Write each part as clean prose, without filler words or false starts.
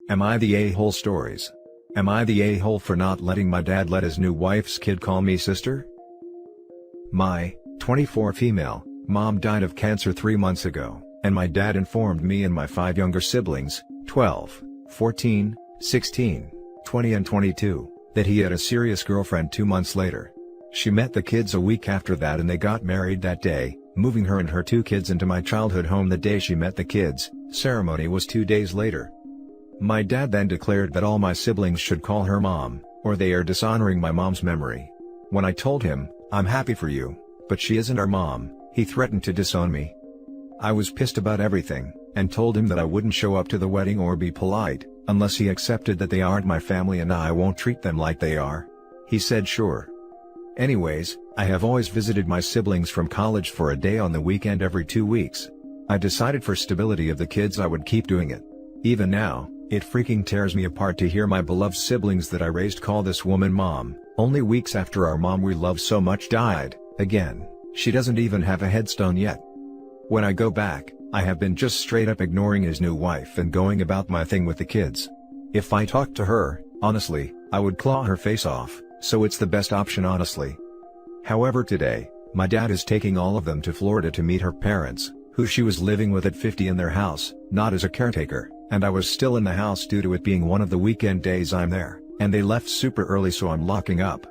Am I the a-hole stories? Am I the a-hole for not letting my dad let his new wife's kid call me sister? My 24 female mom died of cancer 3 months ago, and my dad informed me and my 5 younger siblings, 12, 14, 16, 20 and 22, that he had a serious girlfriend 2 months later. She met the kids a week after that and they got married that day, moving her and her 2 kids into my childhood home the day she met the kids. Ceremony was 2 days later. My dad then declared that all my siblings should call her mom, or they are dishonoring my mom's memory. When I told him, "I'm happy for you, but she isn't our mom," he threatened to disown me. I was pissed about everything, and told him that I wouldn't show up to the wedding or be polite, unless he accepted that they aren't my family and I won't treat them like they are. He said sure. Anyways, I have always visited my siblings from college for a day on the weekend every 2 weeks. I decided for stability of the kids I would keep doing it. Even now, it freaking tears me apart to hear my beloved siblings that I raised call this woman mom, only weeks after our mom we loved so much died. Again, she doesn't even have a headstone yet. When I go back, I have been just straight up ignoring his new wife and going about my thing with the kids. If I talked to her, honestly, I would claw her face off, so it's the best option honestly. However, today, my dad is taking all of them to Florida to meet her parents, who she was living with at 50 in their house, not as a caretaker, and I was still in the house due to it being one of the weekend days I'm there, and they left super early so I'm locking up.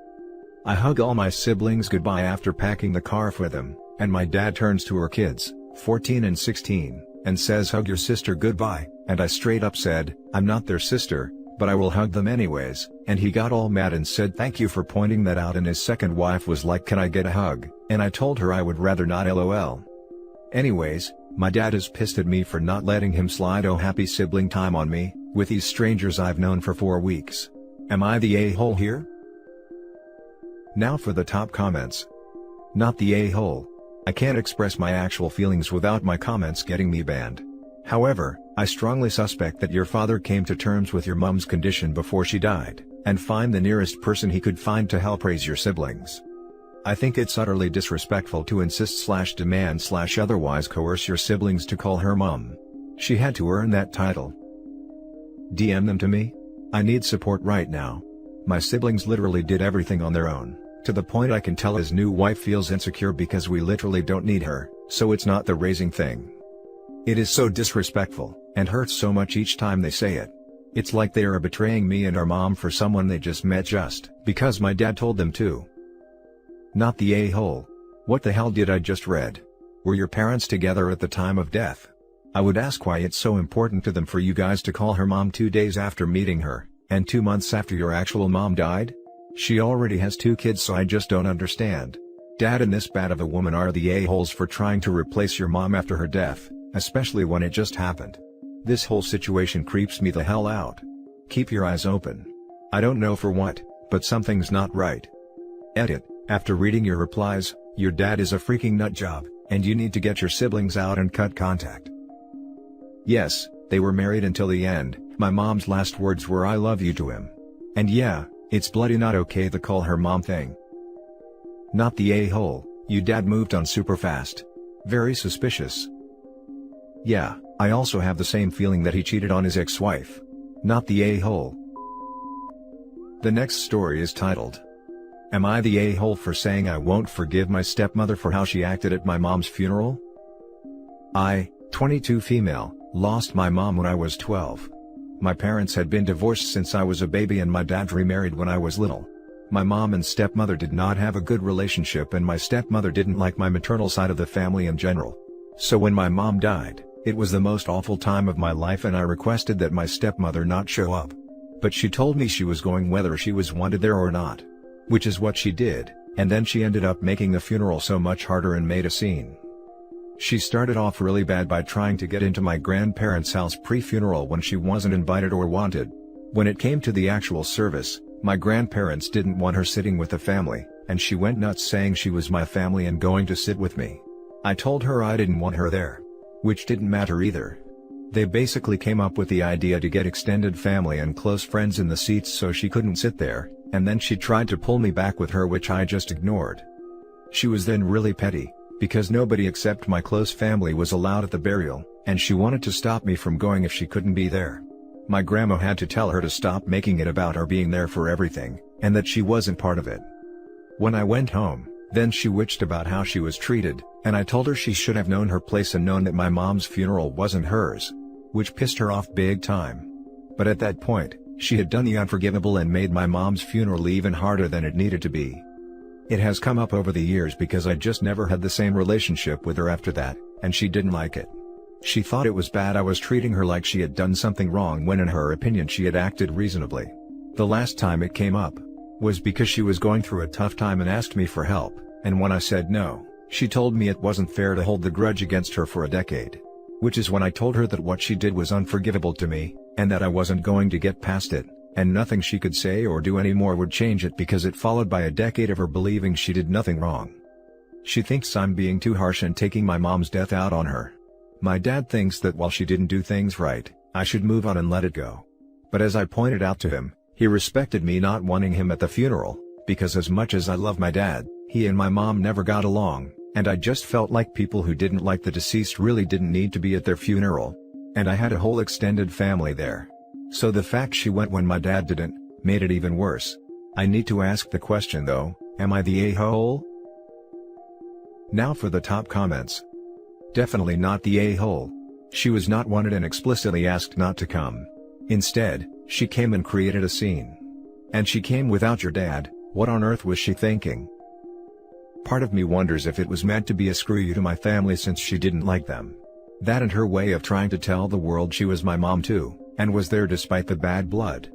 I hug all my siblings goodbye after packing the car for them, and my dad turns to her kids, 14 and 16, and says hug your sister goodbye, and I straight up said, I'm not their sister, but I will hug them anyways, and he got all mad and said thank you for pointing that out and his second wife was like can I get a hug, and I told her I would rather not lol. Anyways, my dad is pissed at me for not letting him slide oh happy sibling time on me, with these strangers I've known for 4 weeks. Am I the a-hole here? Now for the top comments. Not the a-hole. I can't express my actual feelings without my comments getting me banned. However, I strongly suspect that your father came to terms with your mom's condition before she died, and find the nearest person he could find to help raise your siblings. I think it's utterly disrespectful to insist/demand/otherwise coerce your siblings to call her mom. She had to earn that title. DM them to me. I need support right now. My siblings literally did everything on their own, to the point I can tell his new wife feels insecure because we literally don't need her, so it's not the raising thing. It is so disrespectful, and hurts so much each time they say it. It's like they are betraying me and our mom for someone they just met just because my dad told them to. Not the a-hole. What the hell did I just read? Were your parents together at the time of death? I would ask why it's so important to them for you guys to call her mom 2 days after meeting her, and 2 months after your actual mom died? She already has 2 kids so I just don't understand. Dad and this bad of a woman are the a-holes for trying to replace your mom after her death, especially when it just happened. This whole situation creeps me the hell out. Keep your eyes open. I don't know for what, but something's not right. Edit. After reading your replies, your dad is a freaking nutjob, and you need to get your siblings out and cut contact. Yes, they were married until the end. My mom's last words were I love you to him. And yeah, it's bloody not okay the call her mom thing. Not the a-hole. You dad moved on super fast. Very suspicious. Yeah, I also have the same feeling that he cheated on his ex-wife. Not the a-hole. The next story is titled, Am I the a-hole for saying I won't forgive my stepmother for how she acted at my mom's funeral? I, 22 female, lost my mom when I was 12. My parents had been divorced since I was a baby and my dad remarried when I was little. My mom and stepmother did not have a good relationship and my stepmother didn't like my maternal side of the family in general. So when my mom died, it was the most awful time of my life and I requested that my stepmother not show up. But she told me she was going whether she was wanted there or not. Which is what she did, and then she ended up making the funeral so much harder and made a scene. She started off really bad by trying to get into my grandparents' house pre-funeral when she wasn't invited or wanted. When it came to the actual service, my grandparents didn't want her sitting with the family, and she went nuts saying she was my family and going to sit with me. I told her I didn't want her there. Which didn't matter either. They basically came up with the idea to get extended family and close friends in the seats so she couldn't sit there, and then she tried to pull me back with her which I just ignored. She was then really petty, because nobody except my close family was allowed at the burial, and she wanted to stop me from going if she couldn't be there. My grandma had to tell her to stop making it about her being there for everything, and that she wasn't part of it. When I went home, then she witched about how she was treated, and I told her she should have known her place and known that my mom's funeral wasn't hers. Which pissed her off big time. But at that point, she had done the unforgivable and made my mom's funeral even harder than it needed to be. It has come up over the years because I just never had the same relationship with her after that, and she didn't like it. She thought it was bad I was treating her like she had done something wrong when in her opinion she had acted reasonably. The last time it came up was because she was going through a tough time and asked me for help, and when I said no, she told me it wasn't fair to hold the grudge against her for a decade. Which is when I told her that what she did was unforgivable to me, and that I wasn't going to get past it, and nothing she could say or do anymore would change it because it followed by a decade of her believing she did nothing wrong. She thinks I'm being too harsh and taking my mom's death out on her. My dad thinks that while she didn't do things right, I should move on and let it go. But as I pointed out to him, he respected me not wanting him at the funeral, because as much as I love my dad, he and my mom never got along, and I just felt like people who didn't like the deceased really didn't need to be at their funeral. And I had a whole extended family there. So the fact she went when my dad didn't, made it even worse. I need to ask the question though, am I the a-hole? Now for the top comments. Definitely not the a-hole. She was not wanted and explicitly asked not to come. Instead, she came and created a scene. And she came without your dad. What on earth was she thinking? Part of me wonders if it was meant to be a screw you to my family since she didn't like them. That and her way of trying to tell the world she was my mom too, and was there despite the bad blood.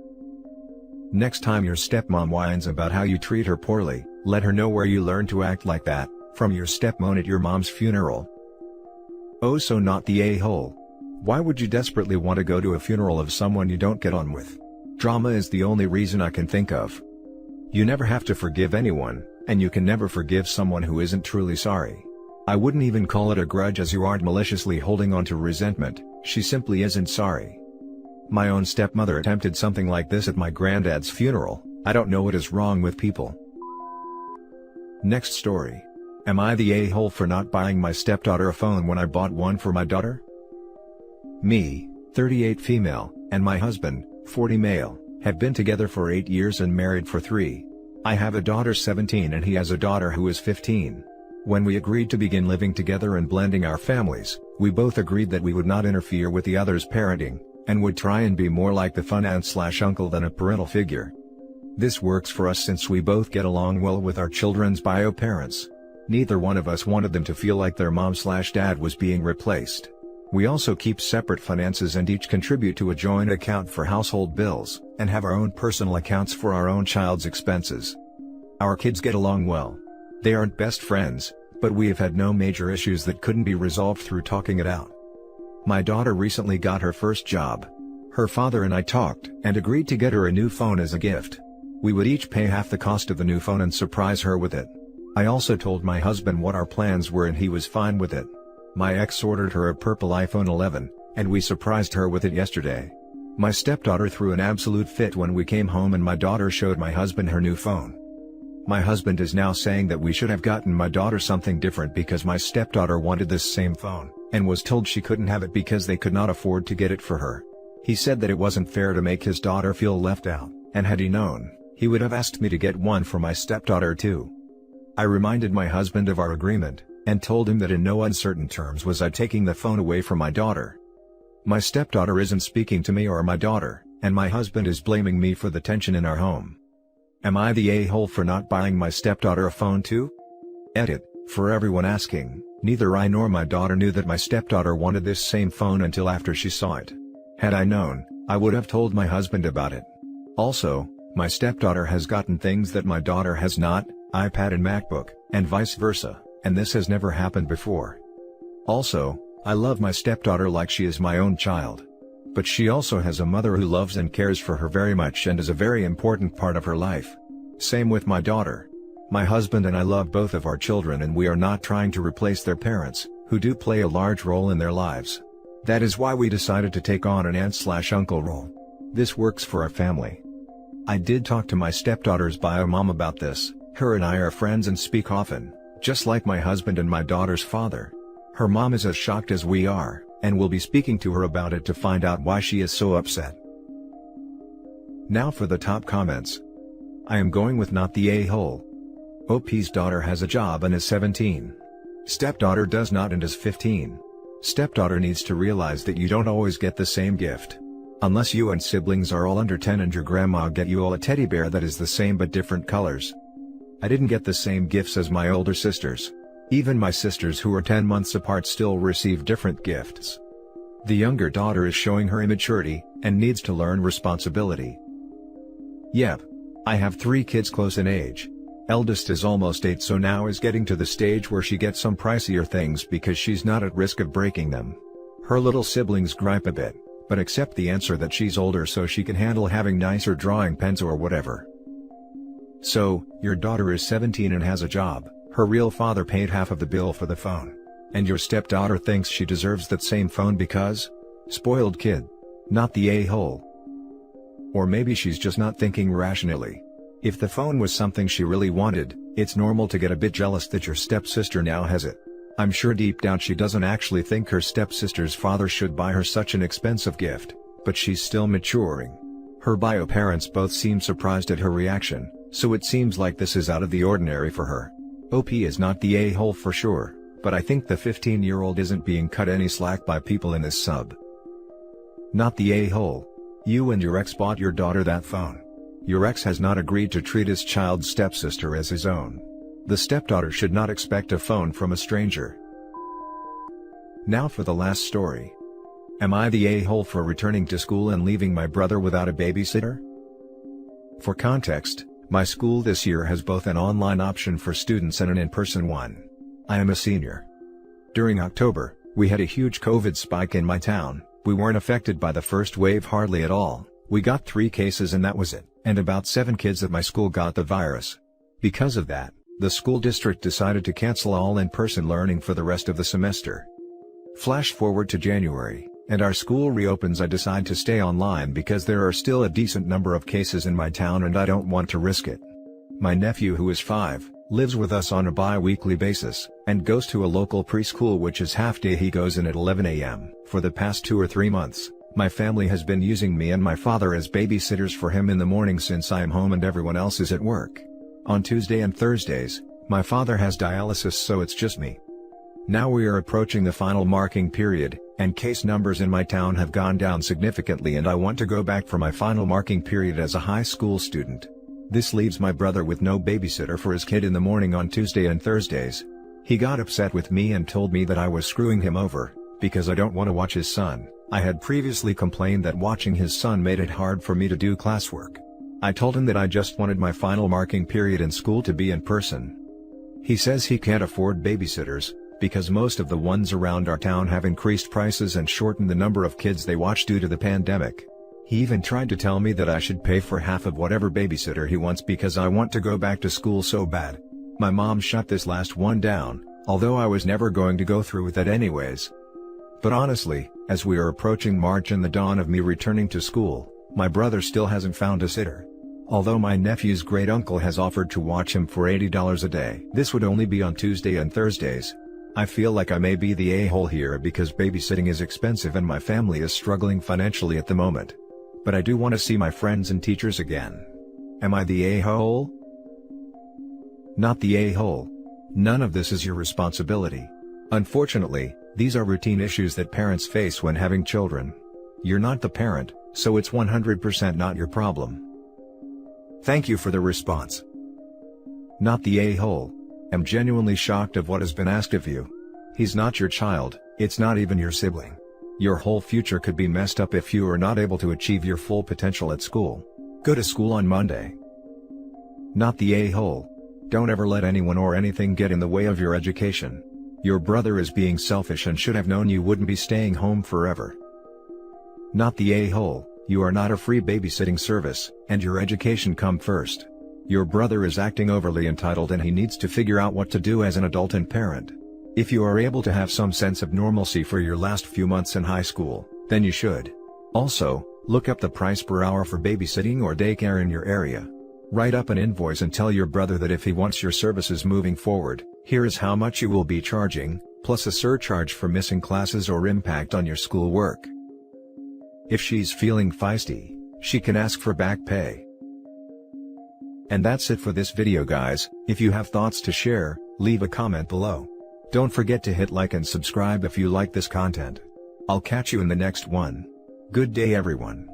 Next time your stepmom whines about how you treat her poorly, let her know where you learned to act like that, from your stepmom at your mom's funeral. Oh, so not the a-hole. Why would you desperately want to go to a funeral of someone you don't get on with? Drama is the only reason I can think of. You never have to forgive anyone, and you can never forgive someone who isn't truly sorry. I wouldn't even call it a grudge as you aren't maliciously holding on to resentment, she simply isn't sorry. My own stepmother attempted something like this at my granddad's funeral. I don't know what is wrong with people. Next story. Am I the a-hole for not buying my stepdaughter a phone when I bought one for my daughter? Me, 38 female, and my husband, 40 male, have been together for 8 years and married for 3. I have a daughter 17 and he has a daughter who is 15. When we agreed to begin living together and blending our families, we both agreed that we would not interfere with the other's parenting, and would try and be more like the fun aunt/uncle than a parental figure. This works for us since we both get along well with our children's bio parents. Neither one of us wanted them to feel like their mom/dad was being replaced. We also keep separate finances and each contribute to a joint account for household bills, and have our own personal accounts for our own child's expenses. Our kids get along well. They aren't best friends, but we have had no major issues that couldn't be resolved through talking it out. My daughter recently got her first job. Her father and I talked and agreed to get her a new phone as a gift. We would each pay half the cost of the new phone and surprise her with it. I also told my husband what our plans were and he was fine with it. My ex ordered her a purple iPhone 11, and we surprised her with it yesterday. My stepdaughter threw an absolute fit when we came home and my daughter showed my husband her new phone. My husband is now saying that we should have gotten my daughter something different because my stepdaughter wanted this same phone, and was told she couldn't have it because they could not afford to get it for her. He said that it wasn't fair to make his daughter feel left out, and had he known, he would have asked me to get one for my stepdaughter too. I reminded my husband of our agreement, and told him that in no uncertain terms was I taking the phone away from my daughter. My stepdaughter isn't speaking to me or my daughter, and my husband is blaming me for the tension in our home. Am I the a-hole for not buying my stepdaughter a phone too? Edit, for everyone asking, neither I nor my daughter knew that my stepdaughter wanted this same phone until after she saw it. Had I known, I would have told my husband about it. Also, my stepdaughter has gotten things that my daughter has not, iPad and MacBook, and vice versa, and this has never happened before. Also, I love my stepdaughter like she is my own child. But she also has a mother who loves and cares for her very much and is a very important part of her life. Same with my daughter. My husband and I love both of our children and we are not trying to replace their parents, who do play a large role in their lives. That is why we decided to take on an aunt/uncle role. This works for our family. I did talk to my stepdaughter's bio mom about this. Her and I are friends and speak often, just like my husband and my daughter's father. Her mom is as shocked as we are, and will be speaking to her about it to find out why she is so upset. Now for the top comments. I am going with not the a-hole. OP's daughter has a job and is 17. Stepdaughter does not and is 15. Stepdaughter needs to realize that you don't always get the same gift. Unless you and siblings are all under 10 and your grandma get you all a teddy bear that is the same but different colors. I didn't get the same gifts as my older sisters. Even my sisters who are 10 months apart still receive different gifts. The younger daughter is showing her immaturity, and needs to learn responsibility. Yep. I have 3 kids close in age. Eldest is almost 8, so now is getting to the stage where she gets some pricier things because she's not at risk of breaking them. Her little siblings gripe a bit, but accept the answer that she's older so she can handle having nicer drawing pens or whatever. So, your daughter is 17 and has a job, her real father paid half of the bill for the phone. And your stepdaughter thinks she deserves that same phone because? Spoiled kid. Not the a-hole. Or maybe she's just not thinking rationally. If the phone was something she really wanted, it's normal to get a bit jealous that your stepsister now has it. I'm sure deep down she doesn't actually think her stepsister's father should buy her such an expensive gift, but she's still maturing. Her bio parents both seem surprised at her reaction, so it seems like this is out of the ordinary for her. OP is not the a-hole for sure, but I think the 15-year-old isn't being cut any slack by people in this sub. Not the a-hole. You and your ex bought your daughter that phone. Your ex has not agreed to treat his child's stepsister as his own. The stepdaughter should not expect a phone from a stranger. Now for the last story. Am I the a-hole for returning to school and leaving my brother without a babysitter? For context, my school this year has both an online option for students and an in-person one. I am a senior. During October, we had a huge COVID spike in my town. We weren't affected by the first wave hardly at all. We got 3 cases and that was it, and about 7 kids at my school got the virus. Because of that, the school district decided to cancel all in-person learning for the rest of the semester. Flash forward to January, and our school reopens. I decide to stay online because there are still a decent number of cases in my town and I don't want to risk it. My nephew, who is 5, lives with us on a bi-weekly basis, and goes to a local preschool which is half-day. He goes in at 11 a.m. For the past 2 or 3 months, my family has been using me and my father as babysitters for him in the morning since I am home and everyone else is at work. On Tuesday and Thursdays, my father has dialysis, so it's just me. Now we are approaching the final marking period, and case numbers in my town have gone down significantly, and I want to go back for my final marking period as a high school student. This leaves my brother with no babysitter for his kid in the morning on Tuesday and Thursdays. He got upset with me and told me that I was screwing him over, because I don't want to watch his son. I had previously complained that watching his son made it hard for me to do classwork. I told him that I just wanted my final marking period in school to be in person. He says he can't afford babysitters, because most of the ones around our town have increased prices and shortened the number of kids they watch due to the pandemic. He even tried to tell me that I should pay for half of whatever babysitter he wants because I want to go back to school so bad. My mom shut this last one down, although I was never going to go through with it anyways. But honestly, as we are approaching March and the dawn of me returning to school, my brother still hasn't found a sitter. Although my nephew's great uncle has offered to watch him for $80 a day. This would only be on Tuesday and Thursdays. I feel like I may be the a-hole here because babysitting is expensive and my family is struggling financially at the moment. But I do want to see my friends and teachers again. Am I the a-hole? Not the a-hole. None of this is your responsibility. Unfortunately, these are routine issues that parents face when having children. You're not the parent, so it's 100% not your problem. Thank you for the response. Not the a-hole. I'm genuinely shocked of what has been asked of you. He's not your child, it's not even your sibling. Your whole future could be messed up if you are not able to achieve your full potential at school. Go to school on Monday. Not the a-hole. Don't ever let anyone or anything get in the way of your education. Your brother is being selfish and should have known you wouldn't be staying home forever. Not the a-hole. You are not a free babysitting service, and your education come first. Your brother is acting overly entitled and he needs to figure out what to do as an adult and parent. If you are able to have some sense of normalcy for your last few months in high school, then you should. Also, look up the price per hour for babysitting or daycare in your area. Write up an invoice and tell your brother that if he wants your services moving forward, here is how much you will be charging, plus a surcharge for missing classes or impact on your school work. If she's feeling feisty, she can ask for back pay. And that's it for this video guys. If you have thoughts to share, leave a comment below. Don't forget to hit like and subscribe if you like this content. I'll catch you in the next one. Good day everyone.